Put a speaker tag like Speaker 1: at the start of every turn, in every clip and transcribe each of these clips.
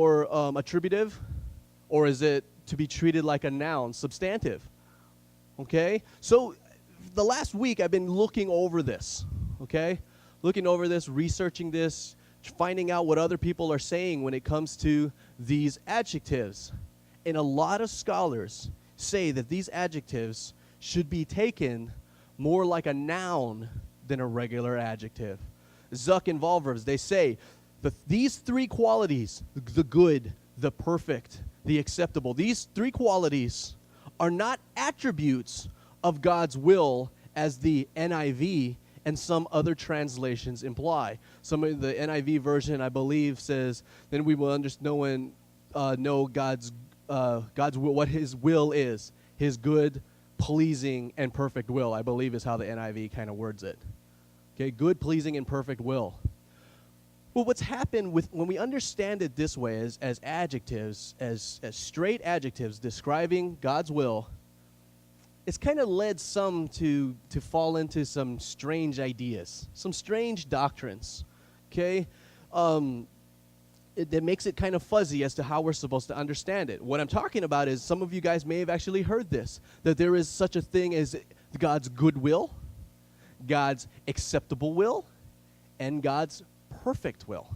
Speaker 1: or attributive? Or is it to be treated like a noun, substantive? Okay? So the last week I've been looking over this, okay? Looking over this, researching this, finding out what other people are saying when it comes to these adjectives. And a lot of scholars say that these adjectives should be taken more like a noun than a regular adjective. Zuck and Volvers, they say that these three qualities, the good, the perfect, the acceptable, these three qualities are not attributes of God's will as the NIV and some other translations imply. Some of the NIV version, I believe, says, then we will know God's will, what his will is, his good, pleasing, and perfect will, I believe is how the NIV kind of words it. Okay, good, pleasing, and perfect will. Well, what's happened when we understand it this way as adjectives, as straight adjectives describing God's will, it's kind of led some to fall into some strange ideas, some strange doctrines, okay? That makes it kind of fuzzy as to how we're supposed to understand it. What I'm talking about is some of you guys may have actually heard this, that there is such a thing as God's good will, God's acceptable will, and God's perfect will.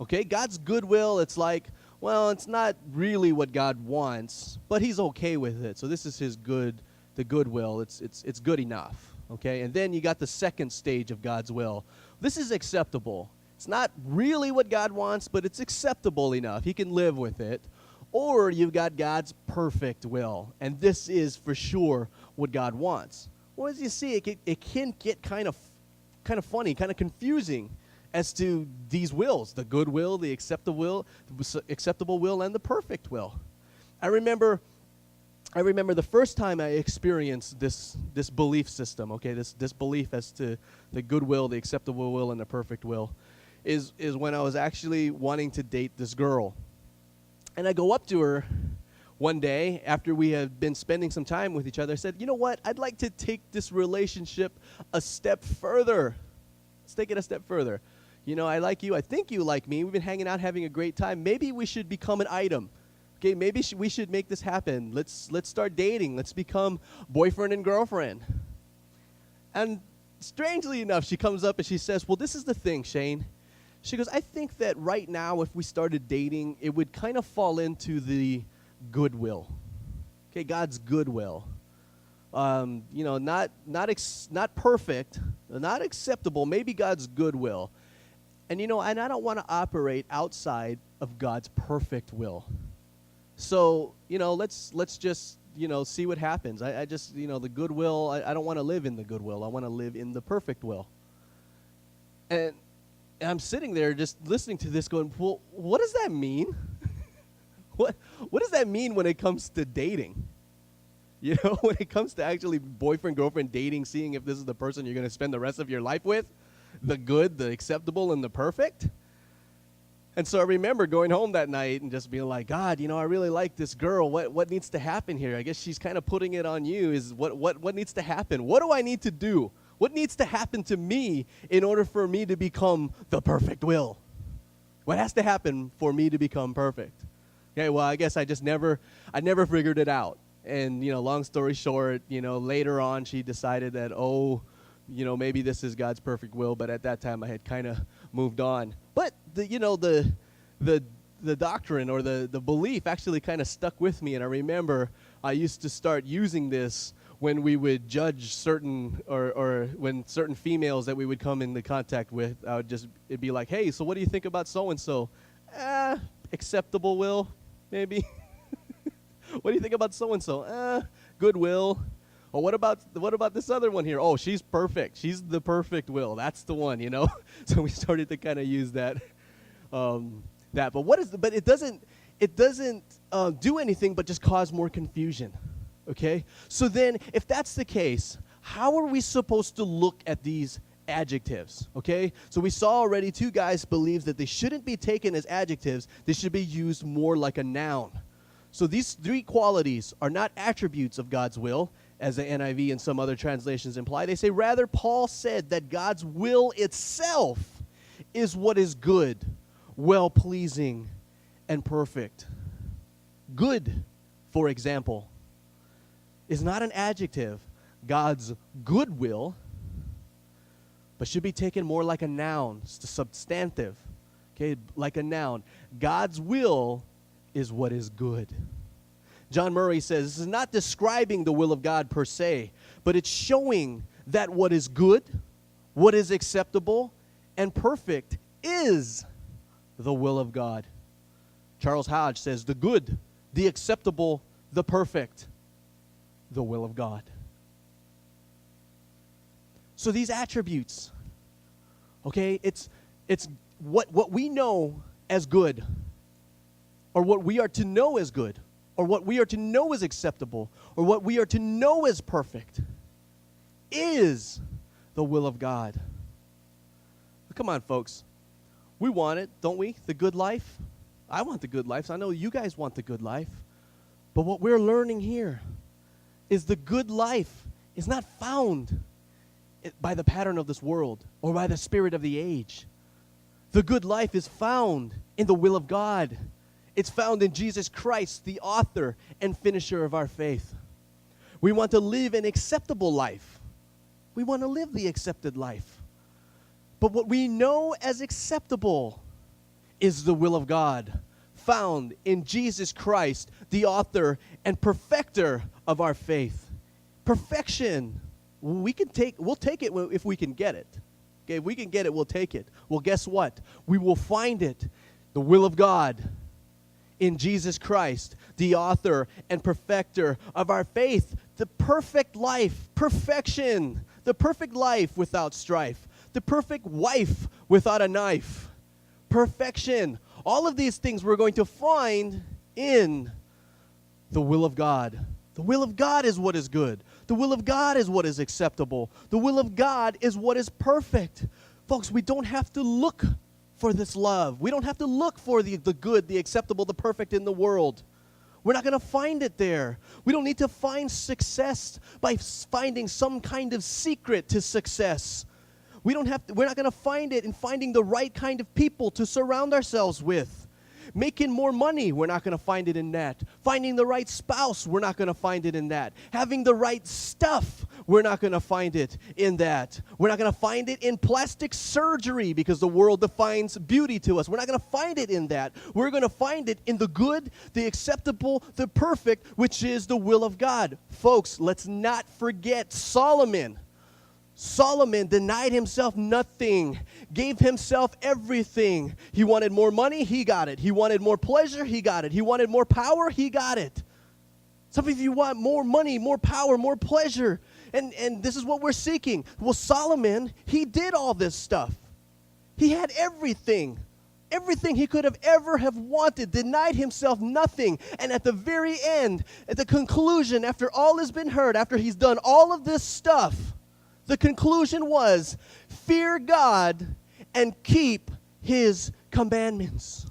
Speaker 1: Okay, God's good will, it's like, well, it's not really what God wants, but he's okay with it. So this is his good, the good will. It's good enough. Okay, and then you got the second stage of God's will. This is acceptable. It's not really what God wants, but it's acceptable enough. He can live with it. Or you've got God's perfect will, and this is for sure what God wants. Well, as you see, it can get kind of funny, kind of confusing as to these wills, the good will, the acceptable will, and the perfect will. I remember the first time I experienced this belief system, okay, this belief as to the good will, the acceptable will, and the perfect will, is when I was actually wanting to date this girl. And I go up to her one day after we had been spending some time with each other. I said, you know what, I'd like to take this relationship a step further. Let's take it a step further. You know, I like you. I think you like me. We've been hanging out, having a great time. Maybe we should become an item. Okay, maybe we should make this happen. Let's start dating. Let's become boyfriend and girlfriend. And strangely enough, she comes up and she says, well, this is the thing, Shane. She goes, I think that right now if we started dating, it would kind of fall into the goodwill. Okay, God's goodwill. You know, not perfect, not acceptable, maybe God's goodwill. And, you know, and I don't want to operate outside of God's perfect will. So, you know, let's just, you know, see what happens. I just, you know, the goodwill, I don't want to live in the goodwill. I want to live in the perfect will. And I'm sitting there just listening to this going, well, what does that mean? What does that mean when it comes to dating? You know, when it comes to actually boyfriend, girlfriend, dating, seeing if this is the person you're going to spend the rest of your life with, the good, the acceptable, and the perfect. And so I remember going home that night and just being like, God, you know, I really like this girl. What needs to happen here? I guess she's kind of putting it on you. Is what needs to happen? What do I need to do? What needs to happen to me in order for me to become the perfect will? What has to happen for me to become perfect? Okay, well, I guess I never figured it out. And, you know, long story short, you know, later on she decided that, oh, you know, maybe this is God's perfect will, but at that time I had kind of moved on. But, the doctrine or the belief actually kind of stuck with me, and I remember I used to start using this when we would judge certain, or when certain females that we would come into contact with, it'd be like, hey, so what do you think about so-and-so? Acceptable will, maybe. What do you think about so-and-so? Goodwill. Or what about this other one here? Oh, she's perfect. She's the perfect will. That's the one, you know. So we started to kind of use that. But it doesn't do anything but just cause more confusion. Okay. So then, if that's the case, how are we supposed to look at these adjectives? Okay. So we saw already two guys believe that they shouldn't be taken as adjectives. They should be used more like a noun. So these three qualities are not attributes of God's will, as the NIV and some other translations imply. They say, rather, Paul said that God's will itself is what is good, well-pleasing, and perfect. Good, for example, is not an adjective. God's good will, but should be taken more like a noun. It's the substantive, okay, like a noun. God's will is what is good. John Murray says this is not describing the will of God per se, but it's showing that what is good, what is acceptable, and perfect is the will of God. Charles Hodge says the good, the acceptable, the perfect, the will of God. So these attributes, okay, it's what we know as good, or what we are to know as good, or what we are to know as acceptable, or what we are to know as perfect, is the will of God. Come on, folks. We want it, don't we? The good life. I want the good life. So I know you guys want the good life. But what we're learning here is the good life is not found by the pattern of this world or by the spirit of the age. The good life is found in the will of God. It's found in Jesus Christ, the author and finisher of our faith. We want to live an acceptable life. We want to live the accepted life. But what we know as acceptable is the will of God, found in Jesus Christ, the author and perfecter of our faith. Perfection. We'll take it if we can get it. Okay, if we can get it, we'll take it. Well, guess what? We will find it, the will of God, in Jesus Christ, the author and perfecter of our faith. The perfect life, perfection, the perfect life without strife, the perfect wife without a knife, perfection. All of these things we're going to find in the will of God. The will of God is what is good. The will of God is what is acceptable. The will of God is what is perfect. Folks, we don't have to look for this love. We don't have to look for the good, the acceptable, the perfect in the world. We're not going to find it there. We don't need to find success by finding some kind of secret to success. We're not going to find it in finding the right kind of people to surround ourselves with. Making more money, we're not going to find it in that. Finding the right spouse, we're not going to find it in that. Having the right stuff, we're not going to find it in that. We're not going to find it in plastic surgery because the world defines beauty to us. We're not going to find it in that. We're going to find it in the good, the acceptable, the perfect, which is the will of God. Folks, let's not forget Solomon. Solomon denied himself nothing, gave himself everything. He wanted more money, he got it. He wanted more pleasure, he got it. He wanted more power, he got it. Some of you want more money, more power, more pleasure, and this is what we're seeking. Well, Solomon, he did all this stuff. He had everything. Everything he could have ever have wanted, denied himself nothing. And at the very end, at the conclusion, after all has been heard, after he's done all of this stuff, the conclusion was, fear God and keep his commandments.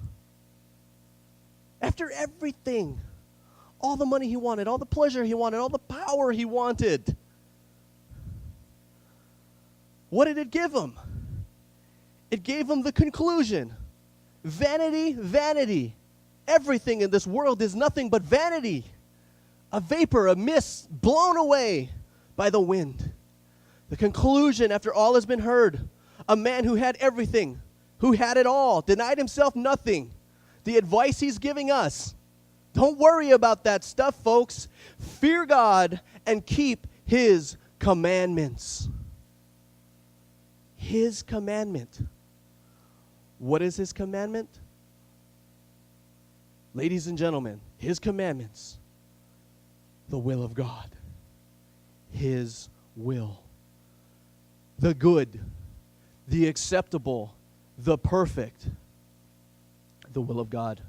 Speaker 1: After everything, all the money he wanted, all the pleasure he wanted, all the power he wanted, what did it give him? It gave him the conclusion. Vanity, vanity. Everything in this world is nothing but vanity. A vapor, a mist, blown away by the wind. The conclusion, after all has been heard, a man who had everything, who had it all, denied himself nothing. The advice he's giving us, don't worry about that stuff, folks. Fear God and keep his commandments. His commandment. What is his commandment? Ladies and gentlemen, his commandments, the will of God. His will. The good, the acceptable, the perfect, the will of God.